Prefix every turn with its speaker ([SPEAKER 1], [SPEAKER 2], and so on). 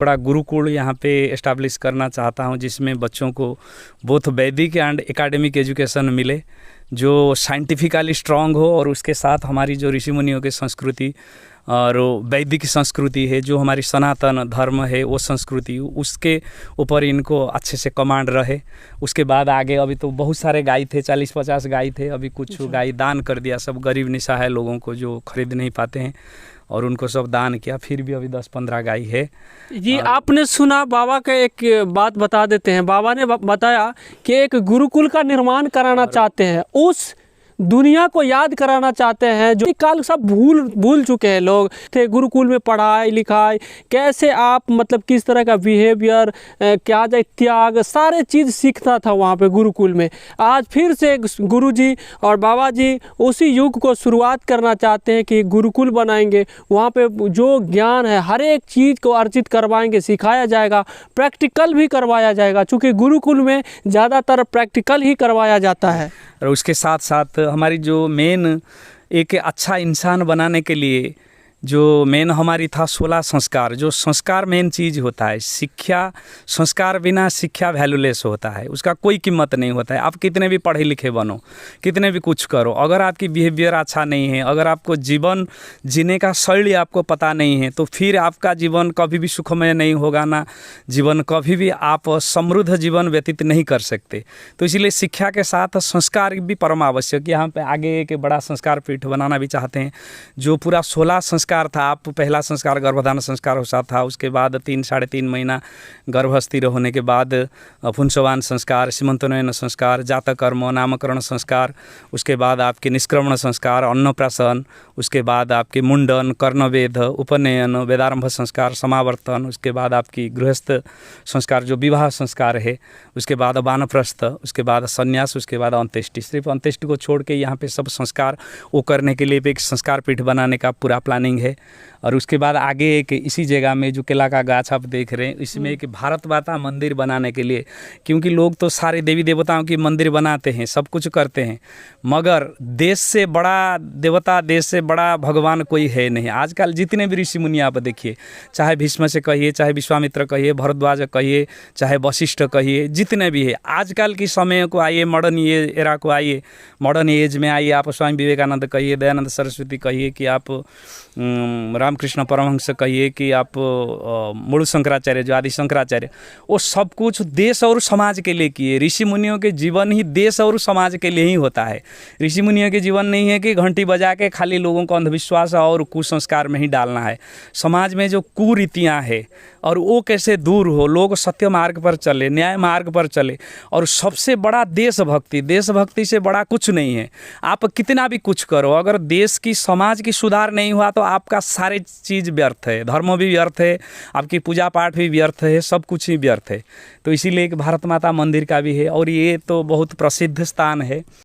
[SPEAKER 1] बड़ा गुरुकुल यहाँ पे एस्टैब्लिश करना चाहता हूँ, जिसमें बच्चों को बोथ वैदिक एंड एकेडमिक एजुकेशन मिले, जो साइंटिफिकली स्ट्रांग हो, और उसके साथ हमारी जो ऋषि मुनियों की संस्कृति और वैदिक संस्कृति है, जो हमारी सनातन धर्म है, वो संस्कृति, उसके ऊपर इनको अच्छे से कमांड रहे। उसके बाद आगे अभी तो बहुत सारे गाय थे, 40-50 गाय थे, अभी कुछ गाय दान कर दिया, सब गरीब निसहाय लोगों को जो खरीद नहीं पाते हैं, और उनको सब दान किया। फिर भी अभी 10-15 गाय है
[SPEAKER 2] जी। आपने सुना, बाबा का एक बात बता देते हैं। बाबा ने बताया कि एक गुरुकुल का निर्माण कराना चाहते हैं, उस दुनिया को याद कराना चाहते हैं जो काल सब भूल चुके हैं। लोग थे गुरुकुल में, पढ़ाई लिखाई कैसे आप मतलब किस तरह का बिहेवियर, क्या जाए त्याग, सारे चीज़ सीखता था वहाँ पे गुरुकुल में। आज फिर से गुरुजी और बाबा जी उसी युग को शुरुआत करना चाहते हैं कि गुरुकुल बनाएंगे, वहाँ पे जो ज्ञान है हर एक चीज़ को अर्जित करवाएंगे, सिखाया जाएगा, प्रैक्टिकल भी करवाया जाएगा, चूँकि गुरुकुल में ज़्यादातर प्रैक्टिकल ही करवाया जाता है।
[SPEAKER 1] और उसके साथ साथ हमारी जो मेन एक अच्छा इंसान बनाने के लिए जो मेन हमारी था 16 संस्कार, जो संस्कार मेन चीज़ होता है। शिक्षा, संस्कार बिना शिक्षा वैल्यूलेस होता है, उसका कोई कीमत नहीं होता है। आप कितने भी पढ़े लिखे बनो, कितने भी कुछ करो, अगर आपकी बिहेवियर अच्छा नहीं है, अगर आपको जीवन जीने का शैली आपको पता नहीं है, तो फिर आपका जीवन कभी भी सुखमय नहीं होगा ना, जीवन कभी भी आप समृद्ध जीवन व्यतीत नहीं कर सकते। तो इसीलिए शिक्षा के साथ संस्कार भी परम आवश्यक। यहाँ पे आगे एक बड़ा संस्कार पीठ बनाना भी चाहते हैं, जो पूरा 16 संस्कार था। आप पहला संस्कार गर्भधारण संस्कार होता था, उसके बाद 3-3.5 महीना गर्भस्थिर होने के बाद पुंसवान संस्कार, सीमंतोन्नयन संस्कार, जातकर्म, नामकरण संस्कार, उसके बाद आपके निष्क्रमण संस्कार, अन्नप्राशन, उसके बाद आपके मुंडन, कर्णवेद, उपनयन, वेदारंभ संस्कार, समावर्तन, उसके बाद आपकी गृहस्थ संस्कार जो विवाह संस्कार है, उसके बाद वानप्रस्थ, उसके बाद संन्यास, उसके बाद अंत्येष्टि। सिर्फ अंत्येष्टि को छोड़ के यहाँ पे सब संस्कार वो करने के लिए एक संस्कार पीठ बनाने का पूरा प्लानिंग है। और उसके बाद आगे एक इसी जगह में जो केला का गाछ आप देख रहे हैं, इसमें एक भारत माता मंदिर बनाने के लिए, क्योंकि लोग तो सारे देवी देवताओं की मंदिर बनाते हैं, सब कुछ करते हैं, मगर देश से बड़ा देवता, देश से बड़ा भगवान कोई है नहीं। आजकल जितने भी ऋषि मुनि आप देखिए, चाहे भीष्म से कहिए, चाहे विश्वामित्र कहिए, भरद्वाज कहिए, चाहे वशिष्ठ कहिए, जितने भी है आजकल की समय को आइए, मॉडर्न ये एरा को आइए, मॉडर्न एज में आइए, आप स्वामी विवेकानंद कहिए, दयानंद सरस्वती कहिए, कि आप रामकृष्ण परमहंस कहिए, कि आप मूल शंकराचार्य जो आदि शंकराचार्य, वो सब कुछ देश और समाज के लिए किए। ऋषि मुनियों के जीवन ही देश और समाज के लिए ही होता है। ऋषि मुनियों के जीवन नहीं है कि घंटी बजा के खाली लोगों को अंधविश्वास और कुसंस्कार में ही डालना है। समाज में जो कुरीतियाँ हैं और वो कैसे दूर हो, लोग सत्य मार्ग पर चले, न्याय मार्ग पर चले, और सबसे बड़ा देशभक्ति, देशभक्ति से बड़ा कुछ नहीं है। आप कितना भी कुछ करो, अगर देश की समाज की सुधार नहीं हुआ तो आपका सारे चीज़ व्यर्थ है, धर्म भी व्यर्थ है, आपकी पूजा पाठ भी व्यर्थ है, सब कुछ ही व्यर्थ है। तो इसीलिए एक भारत माता मंदिर का भी है, और ये तो बहुत प्रसिद्ध स्थान है।